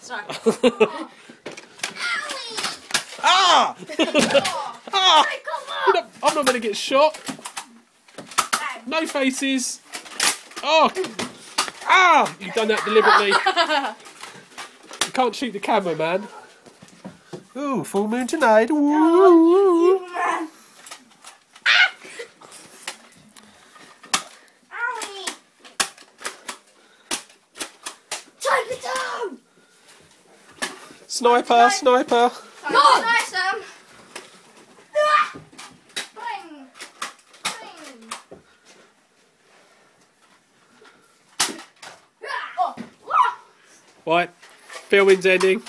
Sorry. Ah! Ah! Hey, come on! I'm not going to get shot. No faces. Oh! Ah! You've done that deliberately. You can't shoot the camera, man. Ooh, full moon tonight. Ooh. Man. Take it down! Sniper, sniper. God! Nice, Bang! Bang! Oh. Right, filming's ending.